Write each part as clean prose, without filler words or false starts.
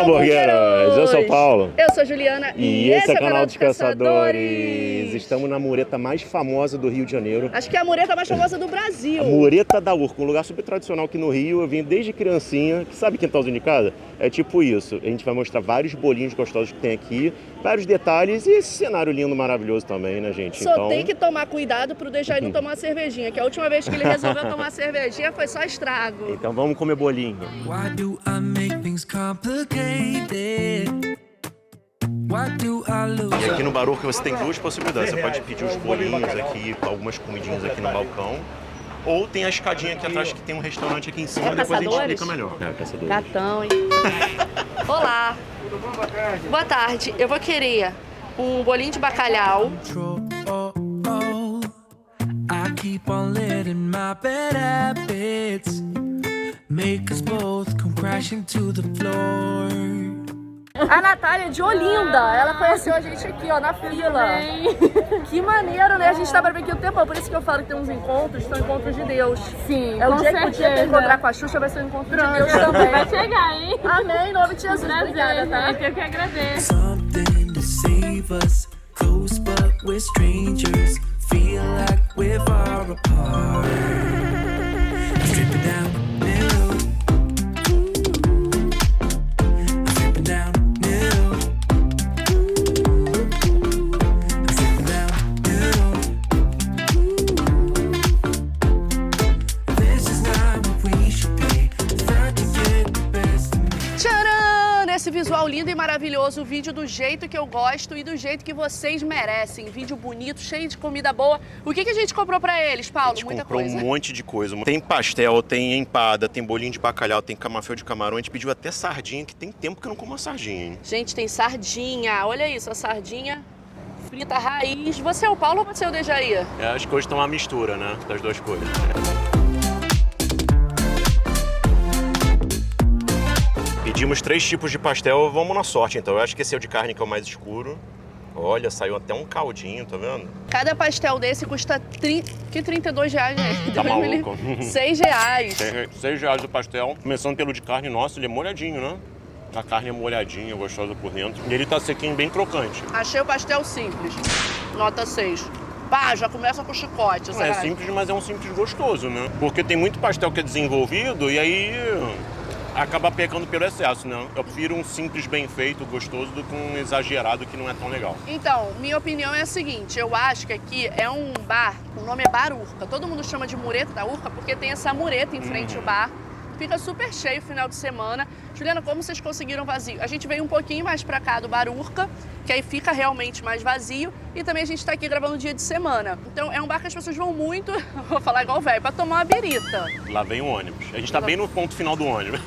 Hambúrgueros! Eu sou o Paulo. Eu sou a Juliana E esse é o canal dos Caçadores. Estamos na mureta mais famosa do Rio de Janeiro. Acho que é a mureta mais famosa do Brasil. A Mureta da Urca, um lugar super tradicional aqui no Rio. Eu vim desde criancinha. Que sabe quintalzinho de casa? É tipo isso. A gente vai mostrar vários bolinhos gostosos que tem aqui, vários detalhes e esse cenário lindo, maravilhoso também, né, gente? Só tem que tomar cuidado pro Dejaí não tomar uma cervejinha, que a última vez que ele resolveu tomar uma cervejinha foi só estrago. Então vamos comer bolinho. Why do I make things complicated? Why do I lose? E aqui no Bar Urca você tem duas possibilidades. Você pode pedir os bolinhos aqui, algumas comidinhas aqui no balcão. Ou tem a escadinha aqui atrás que tem um restaurante aqui em cima, depois a gente explica melhor. É, caçadores. Gatão, hein? Olá. Tudo bom? Boa tarde. Boa tarde. Eu vou querer um bolinho de bacalhau. Oh, oh. I keep on letting my bad habits make us both come crashing to the floor. A Natália de Olinda, ela conheceu a gente aqui, ó, na fila. Que maneiro, né? A gente tava aqui o tempo, por isso que eu falo que tem uns encontros, são encontros de Deus. Sim, É o com dia que o dia que eu certeza. encontrar com a Xuxa vai ser um encontro de Deus também. Vai chegar, hein? Amém, em nome de Jesus. Prazer, Obrigada, tá? gente. Eu que agradeço. Something to save us, close but we're strangers. Feel like we're far apart. Stripping down new. Stripping down new. Stripping down new. This is not what we should be. Trying to get the best of me. Tcharam! Esse visual lindo e maravilhoso, o vídeo do jeito que eu gosto e do jeito que vocês merecem. Vídeo bonito, cheio de comida boa. O que a gente comprou pra eles, Paulo? A gente Muita comprou coisa. um monte de coisa. Tem pastel, tem empada, tem bolinho de bacalhau, tem camafeu de camarão. A gente pediu até sardinha, que tem tempo que eu não como uma sardinha, hein? Gente, tem sardinha. Olha isso, a sardinha frita raiz. Você é o Paulo ou você é o Dejaí? Acho que hoje tá uma mistura, né, das duas coisas. Pedimos 3 tipos de pastel, vamos na sorte então. Eu acho que esse é o de carne que é o mais escuro. Olha, saiu até um caldinho, tá vendo? Cada pastel desse custa que 32 reais, né? Tá maluco. 6 reais. R$6 o pastel. Começando pelo de carne, nossa, ele é molhadinho, né? A carne é molhadinha, gostosa por dentro. E ele tá sequinho, bem crocante. Achei o pastel simples. Nota 6. Pá, já começa com chicote. Não é sabe? simples, mas é um simples gostoso, né? Porque tem muito pastel que é desenvolvido e aí acaba pecando pelo excesso, né? Eu prefiro um simples bem feito, gostoso, do que um exagerado que não é tão legal. Então, minha opinião é a seguinte, eu acho que aqui é um bar, o nome é Bar Urca. Todo mundo chama de mureta da Urca porque tem essa mureta em frente ao bar. Fica super cheio final de semana. Juliana, como vocês conseguiram vazio? A gente veio um pouquinho mais pra cá do Bar Urca, que aí fica realmente mais vazio. E também a gente tá aqui gravando dia de semana. Então é um bar que as pessoas vão muito, vou falar igual o velho, pra tomar uma birita. Lá vem o ônibus. A gente tá bem no ponto final do ônibus.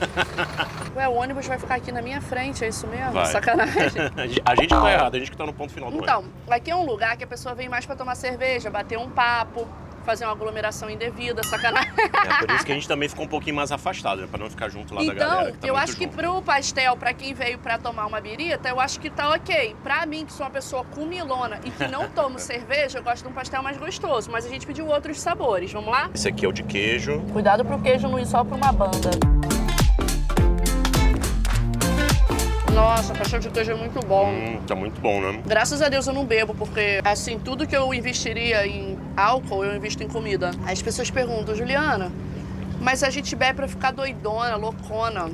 Ué, o ônibus vai ficar aqui na minha frente, é isso mesmo? Vai. Sacanagem. A gente tá errado, a gente que tá no ponto final do ônibus. Então, aqui é um lugar que a pessoa vem mais pra tomar cerveja, bater um papo, fazer uma aglomeração indevida, sacanagem. É por isso que a gente também ficou um pouquinho mais afastado, né? Pra não ficar junto lá da galera. Então, Que tá eu muito acho que junto. pro pastel, pra quem veio pra tomar uma birita, eu acho que tá ok. Pra mim, que sou uma pessoa comilona e que não tomo cerveja, eu gosto de um pastel mais gostoso. Mas a gente pediu outros sabores, vamos lá? Esse aqui é o de queijo. Cuidado pro queijo não ir só pra uma banda. Nossa, pastel de queijo é muito bom. Tá muito bom, né? Graças a Deus eu não bebo, porque, assim, tudo que eu investiria em álcool, eu invisto em comida. Aí as pessoas perguntam, Juliana, mas a gente bebe pra ficar doidona, loucona.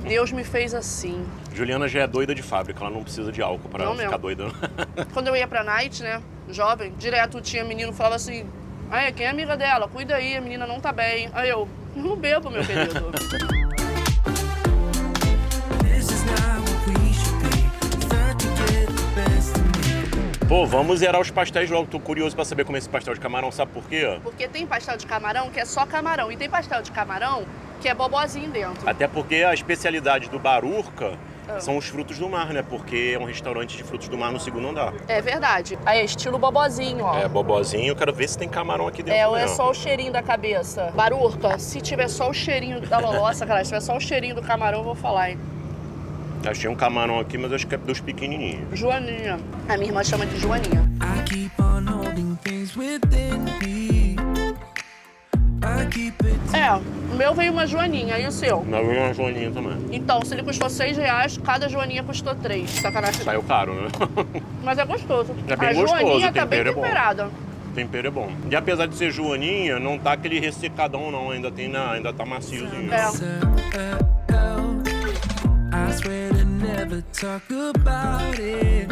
Deus me fez assim. Juliana já é doida de fábrica, ela não precisa de álcool pra Não ficar mesmo. doida. Quando eu ia pra night, né, jovem, direto tinha menino que falava assim, aí, quem é amiga dela? Cuida aí, a menina não tá bem. Aí eu não bebo, meu querido. This is not what we should be. Trying to get the best of me. Pô, vamos zerar os pastéis logo. Tô curioso pra saber como é esse pastel de camarão, sabe por quê? Porque tem pastel de camarão que é só camarão, e tem pastel de camarão que é bobozinho dentro. Até porque a especialidade do Bar Urca são os frutos do mar, né? Porque é um restaurante de frutos do mar no segundo andar. É verdade. Aí é estilo bobozinho, ó. É, bobozinho. Eu quero ver se tem camarão aqui dentro. É, ou é mesmo. só o cheirinho da cabeça. Bar Urca, se tiver só o cheirinho da lolossa, cara, se tiver só o cheirinho do camarão, eu vou falar, hein. Achei um camarão aqui, mas acho que é dos pequenininhos. Joaninha. A minha irmã chama de Joaninha. I keep on holding things within me. I keep it. O meu veio uma joaninha, e o seu? Não, veio uma joaninha também. Então, se ele custou R$6, cada joaninha custou 3. Sacanagem. Saiu caro, né? Mas é gostoso. É bem a gostoso, joaninha o tá bem tempero é bom. temperada. O tempero é bom. E apesar de ser joaninha, não tá aquele ressecadão, não. Ainda tá maciozinho. É. I swear to never talk about it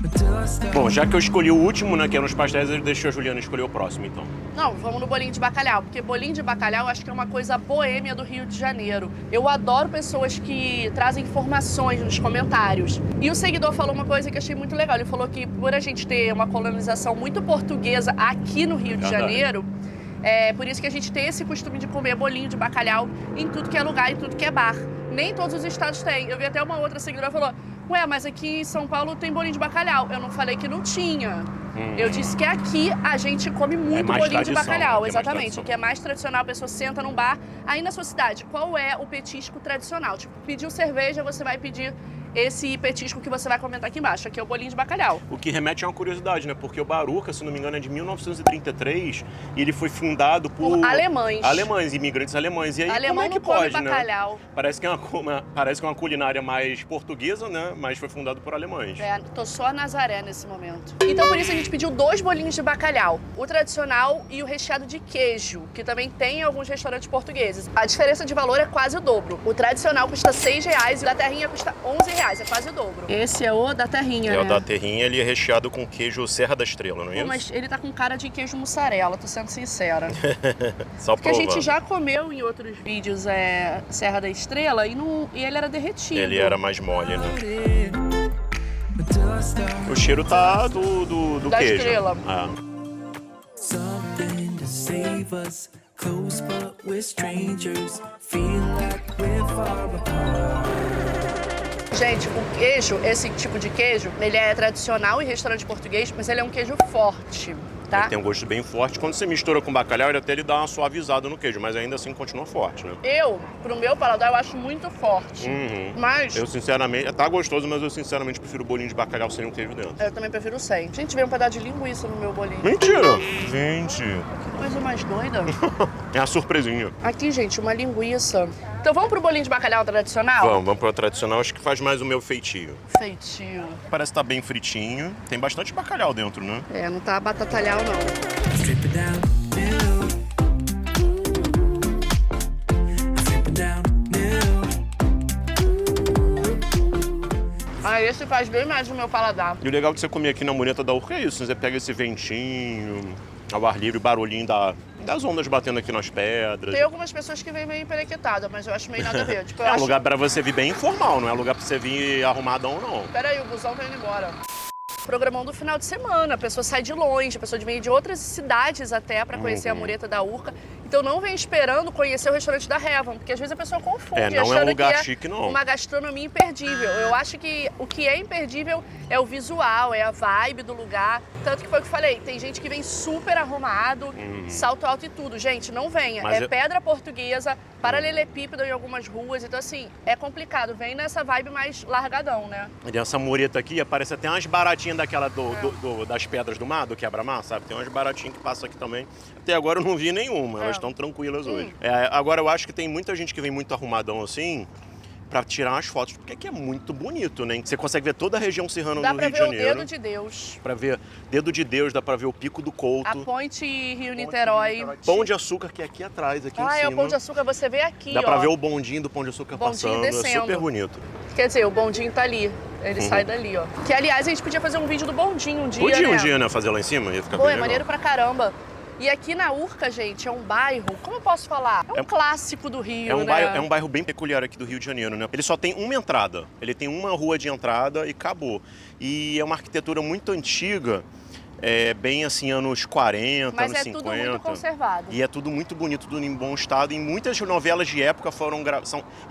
until I start. Bom, já que eu escolhi o último, né, que é nos pastéis, eu deixo a Juliana escolher o próximo, então. Não, vamos no bolinho de bacalhau, porque bolinho de bacalhau eu acho que é uma coisa boêmia do Rio de Janeiro. Eu adoro pessoas que trazem informações nos comentários. E o seguidor falou uma coisa que eu achei muito legal. Ele falou que por a gente ter uma colonização muito portuguesa aqui no Rio de Janeiro, é por isso que a gente tem esse costume de comer bolinho de bacalhau em tudo que é lugar, em tudo que é bar. Nem todos os estados têm. Eu vi até uma outra seguidora que falou: ué, mas aqui em São Paulo tem bolinho de bacalhau. Eu não falei que não tinha. Eu disse que aqui a gente come muito mais bolinho de tradição, bacalhau. né? Que é mais Exatamente. tradição. O que é mais tradicional, a pessoa senta num bar. Aí na sua cidade, qual é o petisco tradicional? Tipo, pediu cerveja, você vai pedir esse petisco que você vai comentar aqui embaixo. Aqui é o bolinho de bacalhau. O que remete a uma curiosidade, né? Porque o Baruca, se não me engano, é de 1933 e ele foi fundado por alemães. Alemães, imigrantes alemães. E aí, Alemão como é que não come pode, bacalhau. né? Parece que é uma culinária mais portuguesa, né? Mas foi fundado por alemães. É, tô só a Nazaré nesse momento. Então por isso a gente pediu 2 bolinhos de bacalhau. O tradicional e o recheado de queijo, que também tem em alguns restaurantes portugueses. A diferença de valor é quase o dobro. O tradicional custa R$6 e o da terrinha custa R$11. É quase o dobro. Esse é o da terrinha, né? O da terrinha, ele é recheado com queijo Serra da Estrela, não é Pô, isso? mas ele tá com cara de queijo mussarela, tô sendo sincera. Só Porque a provar. gente já comeu em outros vídeos Serra da Estrela e ele era derretido. Ele era mais mole, né? Until I start. O cheiro tá do Da queijo. estrela. Something to save us. Close but we're strangers. Feel like we're far apart. Gente, o queijo, esse tipo de queijo, ele é tradicional em restaurante português, mas ele é um queijo forte, tá? Ele tem um gosto bem forte. Quando você mistura com bacalhau, ele dá uma suavizada no queijo, mas ainda assim continua forte, né? Pro meu paladar, eu acho muito forte. Mas Eu sinceramente, tá gostoso, mas eu sinceramente prefiro o bolinho de bacalhau sem o queijo dentro. eu também prefiro sem. Gente, veio um pedaço de linguiça no meu bolinho. Mentira! Gente, Que coisa mais doida. é a surpresinha. Aqui, gente, uma linguiça. Então vamos pro bolinho de bacalhau tradicional? Vamos pro tradicional, acho que faz mais o meu feitio. Feitio. Parece que tá bem fritinho. Tem bastante bacalhau dentro, né? É, não tá batatalhau, não. Strip it down, new. Strip it down, new. Ah, esse faz bem mais o meu paladar. E o legal de você comer aqui na Mureta da Urca é isso. Você pega esse ventinho, ao ar livre, barulhinho das ondas batendo aqui nas pedras. Tem algumas pessoas que vêm meio emperequetada, mas eu acho meio nada a ver. Tipo, eu É um acho... lugar pra você vir bem informal, não é lugar pra você vir arrumadão, não. Peraí, o busão tá indo embora. Programão do final de semana, a pessoa sai de longe, a pessoa vem de outras cidades até pra conhecer a Mureta da Urca. Então não vem esperando conhecer o restaurante da Revan, porque às vezes a pessoa confunde, Não é um achando lugar que é chique, não. uma gastronomia imperdível. Eu acho que o que é imperdível é o visual, é a vibe do lugar. Tanto que foi o que eu falei, tem gente que vem super arrumado, salto alto e tudo. Gente, não venha. Mas é eu- pedra portuguesa, paralelepípedo em algumas ruas. Então assim, é complicado. Vem nessa vibe mais largadão, né? E essa mureta aqui, parece até umas baratinhas daquela das pedras do mar, do quebra-mar, sabe? Tem umas baratinhas que passam aqui também. Até agora eu não vi nenhuma, elas estão tranquilas hoje. Agora eu acho que tem muita gente que vem muito arrumadão assim, pra tirar umas fotos, porque aqui é muito bonito, né? Você consegue ver toda a região serrana Dá do pra Rio de ver o Janeiro. dedo de Deus. Pra ver Dedo de Deus, dá pra ver o Pico do Couto. A ponte Rio-Niterói. Pão de Açúcar, que é aqui atrás, aqui em Ah, cima. é o Pão de Açúcar, você vê aqui, Dá ó. pra ver o bondinho do Pão de Açúcar Bondinho passando, é descendo. super bonito. Quer dizer, o bondinho tá ali. Ele sai dali, ó. Que, aliás, a gente podia fazer um vídeo do bondinho um dia, Podia né? um dia, né, fazer lá em cima, ia ficar Pô, bem é legal. maneiro pra caramba. E aqui na Urca, gente, é um bairro, como eu posso falar? É um clássico do Rio, né? É um bairro bem peculiar aqui do Rio de Janeiro, né? Ele só tem uma entrada, ele tem uma rua de entrada e acabou. E é uma arquitetura muito antiga, bem assim, anos 40, Mas anos é 50. tudo muito conservado. E é tudo muito bonito, tudo em bom estado. E muitas novelas de época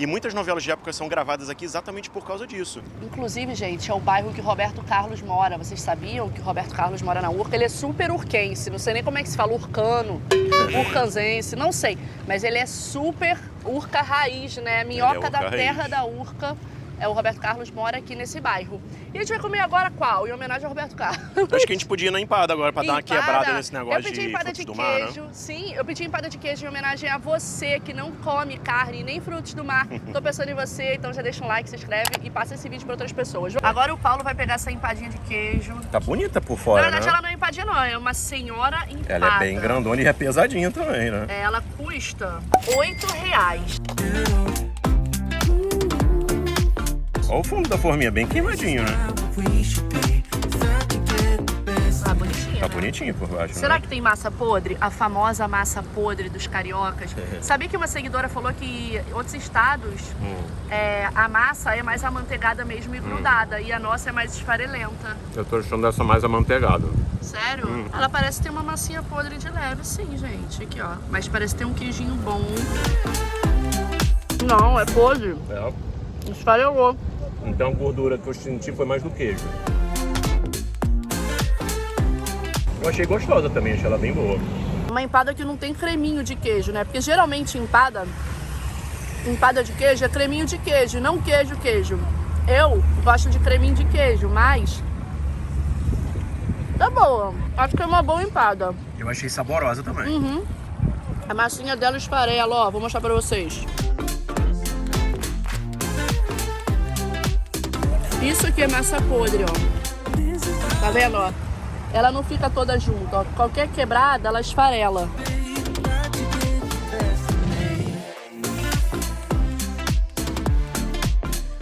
muitas novelas de época são gravadas aqui exatamente por causa disso. Inclusive, gente, é o bairro que Roberto Carlos mora. Vocês sabiam que o Roberto Carlos mora na Urca? Ele é super urquense, não sei nem como é que se fala, urcano, urcanzense, não sei. Mas ele é super Urca raiz, né? Minhoca Urca da raiz. terra da Urca. O Roberto Carlos mora aqui nesse bairro. E a gente vai comer agora qual? Em homenagem ao Roberto Carlos. Acho que a gente podia ir na empada agora pra dar uma quebrada nesse negócio eu pedi empada de frutos do mar, queijo. né? Sim, eu pedi empada de queijo em homenagem a você que não come carne nem frutos do mar. Tô pensando em você, então já deixa um like, se inscreve e passa esse vídeo pra outras pessoas. Agora o Paulo vai pegar essa empadinha de queijo. Tá bonita por fora, Na verdade, né? ela não é empadinha não, é uma senhora empada. Ela é bem grandona e é pesadinha também, né? Ela custa R$8. Olha o fundo da forminha, bem queimadinho, né? We should be thought to get the best. Tá bonitinha, Tá né? bonitinho por baixo, Será né? que tem massa podre? A famosa massa podre dos cariocas. Sabia que uma seguidora falou que em outros estados a massa é mais amanteigada mesmo e grudada. E a nossa é mais esfarelenta. Eu tô achando essa mais amanteigada. Sério? Ela parece ter uma massinha podre de leve, sim, gente. Aqui, ó. Mas parece ter um queijinho bom. Não, é podre. É. Esfarelou. Então a gordura que eu senti foi mais do queijo. Eu achei gostosa também, achei ela bem boa. Uma empada que não tem creminho de queijo, né? Porque geralmente empada de queijo é creminho de queijo, não queijo. Eu gosto de creminho de queijo, mas tá boa. Acho que é uma boa empada. Eu achei saborosa também. A massinha dela esfarela, ó. Vou mostrar pra vocês. Isso aqui é massa podre, ó. Tá vendo, ó? Ela não fica toda junto, ó. Qualquer quebrada, ela esfarela.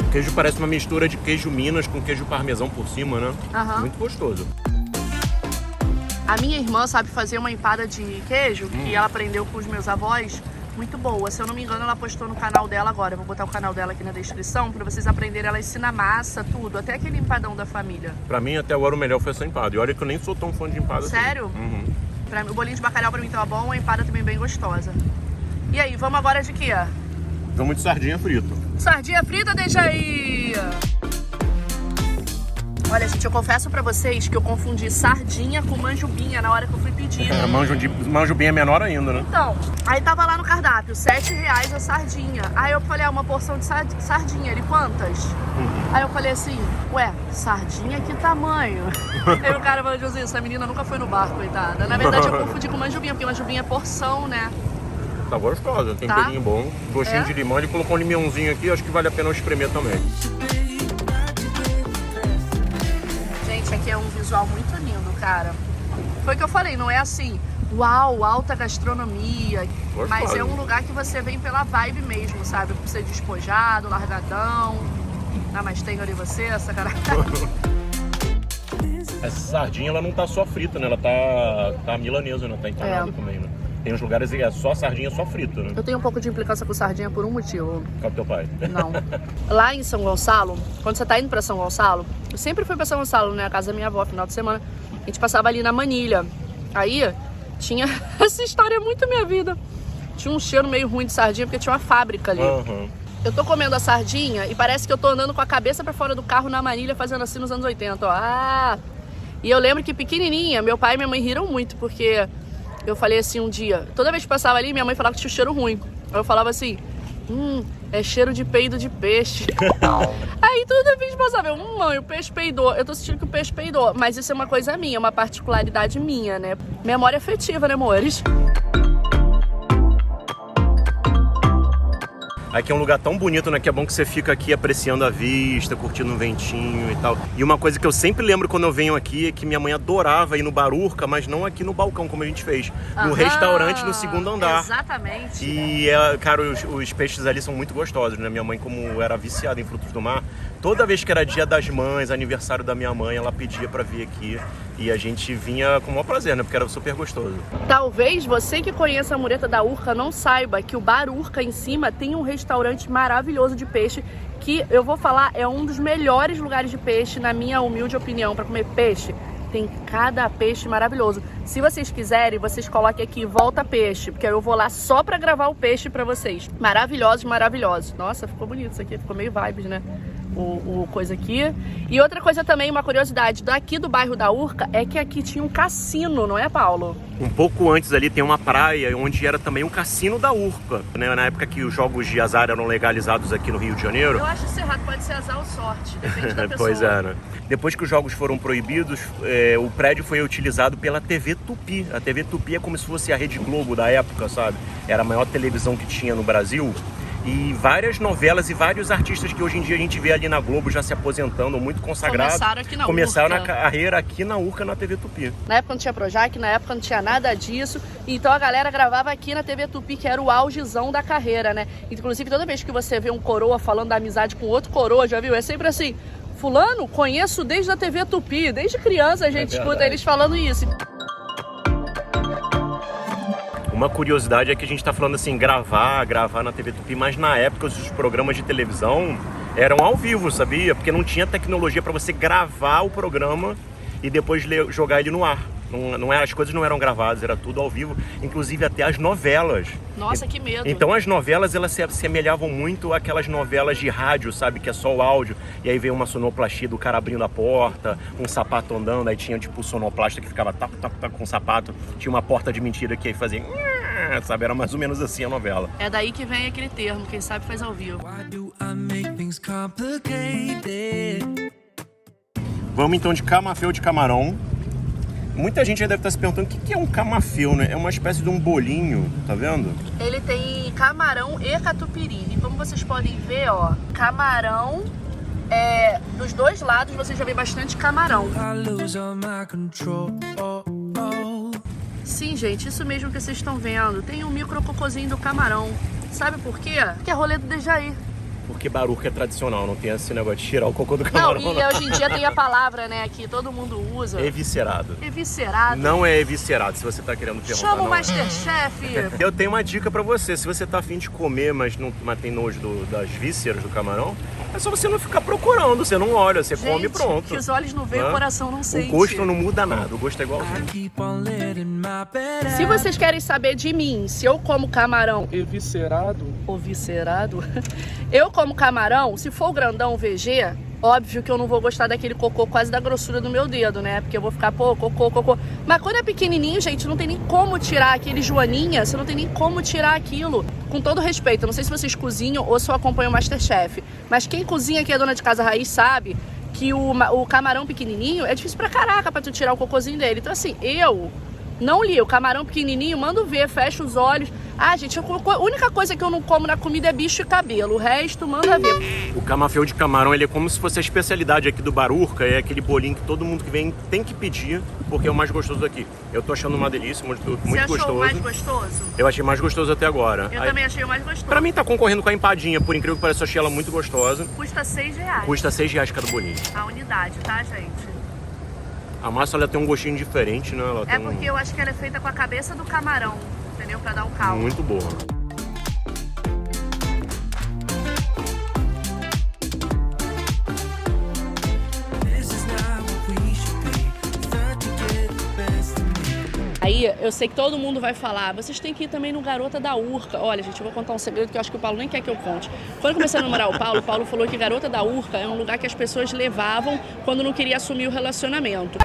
O queijo parece uma mistura de queijo Minas com queijo parmesão por cima, né? Aham. Muito gostoso. A minha irmã sabe fazer uma empada de queijo, que ela aprendeu com os meus avós, muito boa. Se eu não me engano, ela postou no canal dela agora. Eu vou botar o canal dela aqui na descrição pra vocês aprenderem. Ela ensina massa, tudo, até aquele empadão da família. Pra mim, até agora, o melhor foi essa empada. E olha que eu nem sou tão fã de empada. Sério? Assim. Uhum. Pra mim, o bolinho de bacalhau pra mim tava bom, a empada também bem gostosa. E aí, vamos agora de quê? Vamos de sardinha frita. Sardinha frita, deixa aí! Olha, gente, eu confesso pra vocês que eu confundi sardinha com manjubinha na hora que eu fui pedir. Manjubinha é menor ainda, né? Então, aí tava lá no cardápio, R$7 a sardinha. Aí eu falei, uma porção de sardinha, ele quantas? Aí eu falei assim, ué, sardinha que tamanho? Aí o cara falou, Josi, essa menina nunca foi no bar, coitada. Na verdade eu confundi com manjubinha, porque manjubinha é porção, né? Tá gostosa, temperinho bom, gostinho de limão. Ele colocou um limãozinho aqui, acho que vale a pena eu espremer também. Gente, aqui é um visual muito lindo, cara. Foi o que eu falei, não é assim, uau, alta gastronomia. Gostoso. Mas é um lugar que você vem pela vibe mesmo, sabe? Por ser despojado, largadão. Ah, mas tem ali você, essa cara. Essa sardinha, ela não tá só frita, né? Ela tá milanesa, né? Tá encanada também, né? Tem uns lugares que é só sardinha, só frito, né? Eu tenho um pouco de implicância com sardinha por um motivo. Qual é o teu pai? Não. Lá em São Gonçalo, quando você tá indo pra São Gonçalo, eu sempre fui pra São Gonçalo, né? A casa da minha avó, final de semana. A gente passava ali na Manilha. Aí tinha essa história é muito minha vida. Tinha um cheiro meio ruim de sardinha, porque tinha uma fábrica ali. Uhum. Eu tô comendo a sardinha e parece que eu tô andando com a cabeça pra fora do carro na Manilha, fazendo assim nos anos 80, ó. Ah! E eu lembro que pequenininha, meu pai e minha mãe riram muito, porque eu falei assim um dia, toda vez que passava ali, minha mãe falava que tinha um cheiro ruim. Eu falava assim, é cheiro de peido de peixe. Aí toda vez que passava, mãe, o peixe peidou. Eu tô sentindo que o peixe peidou. Mas isso é uma coisa minha, uma particularidade minha, né? Memória afetiva, né, amores? Aqui é um lugar tão bonito, né? Que é bom que você fica aqui apreciando a vista, curtindo um ventinho e tal. E uma coisa que eu sempre lembro quando eu venho aqui é que minha mãe adorava ir no Barurca, mas não aqui no balcão, como a gente fez. No restaurante no segundo andar. Exatamente. E, cara, os peixes ali são muito gostosos, né? Minha mãe, como era viciada em frutos do mar, toda vez que era dia das mães, aniversário da minha mãe, ela pedia pra vir aqui. E a gente vinha com o maior prazer, né? Porque era super gostoso. Talvez você que conheça a Mureta da Urca não saiba que o Bar Urca em cima tem um restaurante maravilhoso de peixe que, eu vou falar, é um dos melhores lugares de peixe, na minha humilde opinião, para comer peixe. Tem cada peixe maravilhoso. Se vocês quiserem, vocês coloquem aqui Volta Peixe, porque eu vou lá só pra gravar o peixe pra vocês. Maravilhosos, maravilhosos. Nossa, ficou bonito isso aqui, ficou meio vibes, né? o coisa aqui. E outra coisa também, uma curiosidade, daqui do bairro da Urca, é que aqui tinha um cassino, não é, Paulo? Um pouco antes ali tem uma praia onde era também um cassino da Urca, né? Na época que os jogos de azar eram legalizados aqui no Rio de Janeiro. Eu acho isso errado, pode ser azar ou sorte, depende da pessoa. Pois é, né? Depois que os jogos foram proibidos, o prédio foi utilizado pela TV Tupi. A TV Tupi é como se fosse a Rede Globo da época, sabe? Era a maior televisão que tinha no Brasil. E várias novelas e vários artistas que hoje em dia a gente vê ali na Globo já se aposentando, muito consagrados. Começaram aqui na Começaram Urca. a carreira aqui na Urca, na TV Tupi. Na época não tinha Projac, na época não tinha nada disso. Então a galera gravava aqui na TV Tupi, que era o augezão da carreira, né? Inclusive, toda vez que você vê um coroa falando da amizade com outro coroa, já viu? É sempre assim, fulano, conheço desde a TV Tupi. Desde criança a gente escuta eles falando isso. Uma curiosidade é que a gente tá falando assim, gravar na TV Tupi, mas na época os programas de televisão eram ao vivo, sabia? Porque não tinha tecnologia para você gravar o programa e depois jogar ele no ar. Não era, as coisas não eram gravadas, era tudo ao vivo, inclusive até as novelas. Nossa, que medo. Então as novelas, elas se assemelhavam muito àquelas novelas de rádio, sabe? Que é só o áudio, e aí veio uma sonoplastia do cara abrindo a porta, um sapato andando, aí tinha tipo o sonoplasta que ficava tac, tac, tac com o sapato, tinha uma porta de mentira que aí fazia... Sabe? Era mais ou menos assim a novela. É daí que vem aquele termo, quem sabe faz ao vivo. Why do I make things complicated? Vamos então de camafeu de camarão. Muita gente já deve estar se perguntando o que é um camafeu, né? É uma espécie de um bolinho, tá vendo? Ele tem camarão e catupiry. E como vocês podem ver, ó, camarão, dos dois lados você já vê bastante camarão. I lose all my control. Sim, gente, isso mesmo que vocês estão vendo. Tem um micro cocôzinho do camarão. Sabe por quê? Que é rolê do Dejaí. Porque Baruca é tradicional, não tem esse negócio de tirar o cocô do Não, camarão. e hoje em dia tem a palavra, né, que todo mundo usa. Eviscerado. Eviscerado. Não é eviscerado, se você tá querendo perguntar. Chama o não é. Masterchef. Eu tenho uma dica pra você. Se você tá afim de comer, mas tem nojo das vísceras do camarão, é só você não ficar procurando. Você não olha, você come e pronto. Que os olhos não veem, o coração não sente. O gosto não muda nada, o gosto é igualzinho. Keep on letting my bed Se vocês querem saber de mim, se eu como camarão Eviscerado. ou viscerado, eu como camarão, se for o grandão VG, óbvio que eu não vou gostar daquele cocô quase da grossura do meu dedo, né? Porque eu vou ficar, pô, cocô. Mas quando é pequenininho, gente, não tem nem como tirar aquele joaninha, você não tem nem como tirar aquilo. Com todo respeito, eu não sei se vocês cozinham ou se eu acompanho o Masterchef, mas quem cozinha aqui é dona de casa raiz sabe que o camarão pequenininho é difícil pra caraca pra tu tirar o cocôzinho dele. Então assim, eu não li o camarão pequenininho, mando ver, fecha os olhos. Ah, gente, a única coisa que eu não como na comida é bicho e cabelo. O resto, manda ver. O camafeu de camarão, ele é como se fosse a especialidade aqui do Baruca. É aquele bolinho que todo mundo que vem tem que pedir, porque é o mais gostoso daqui. Eu tô achando uma delícia, muito Você achou gostoso. o mais gostoso? Eu achei mais gostoso até agora. Eu também achei o mais gostoso. Pra mim tá concorrendo com a empadinha, por incrível que pareça, eu achei ela muito gostosa. Custa R$6. Custa R$6 cada bolinho. A unidade, tá, gente? A massa, ela tem um gostinho diferente, né? Ela É tem porque eu acho que ela é feita com a cabeça do camarão, entendeu? Pra dar o caldo. Muito boa. This is not what we should be. Thought to get the best of me. Aí, eu sei que todo mundo vai falar, vocês têm que ir também no Garota da Urca. Olha, gente, eu vou contar um segredo que eu acho que o Paulo nem quer que eu conte. Quando eu comecei a namorar o Paulo falou que Garota da Urca é um lugar que as pessoas levavam quando não queria assumir o relacionamento.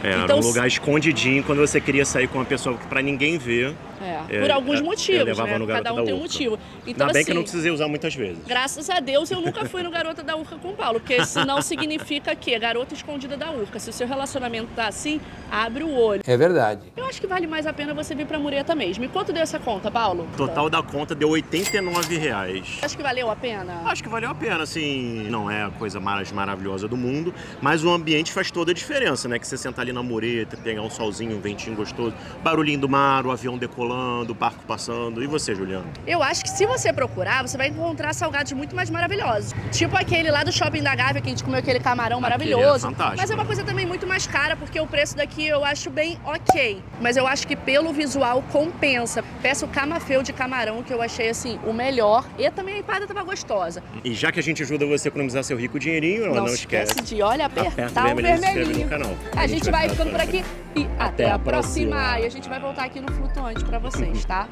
Era Então, um lugar escondidinho quando você queria sair com uma pessoa pra ninguém ver. Por alguns eu motivos, levava né? no Cada Garota um da tem um Urca. motivo. Então, Ainda bem assim, que eu não precisei usar muitas vezes. graças a Deus eu nunca fui no Garota da Urca com o Paulo, porque senão significa que garota escondida da Urca. Se o seu relacionamento tá assim, abre o olho. É verdade. Eu acho que vale mais a pena você vir pra Mureta mesmo. E quanto deu essa conta, Paulo? O total da conta deu R$89. Acho que valeu a pena? Acho que valeu a pena, assim, não é a coisa mais maravilhosa do mundo, mas o ambiente faz toda a diferença, né? Que você sentar ali na mureta, pegar um solzinho, um ventinho gostoso, barulhinho do mar, o avião decolando, o barco passando. E você, Juliana? Eu acho que se você procurar, você vai encontrar salgados muito mais maravilhosos. Tipo aquele lá do Shopping da Gávea, que a gente comeu aquele camarão maravilhoso. é fantástico. Mas é uma coisa também muito mais cara, porque o preço daqui eu acho bem ok. Mas eu acho que pelo visual compensa. Peço o camafeu de camarão, que eu achei, assim, o melhor. E também a empada tava gostosa. E já que a gente ajuda você a economizar seu rico dinheirinho, não esquece de, olha, apertar o vermelhinho e se inscreve vermelhinho. no canal. A gente vai ficando por aqui e até a próxima. próxima. E a gente vai voltar aqui no Flutuante pra vocês, tá?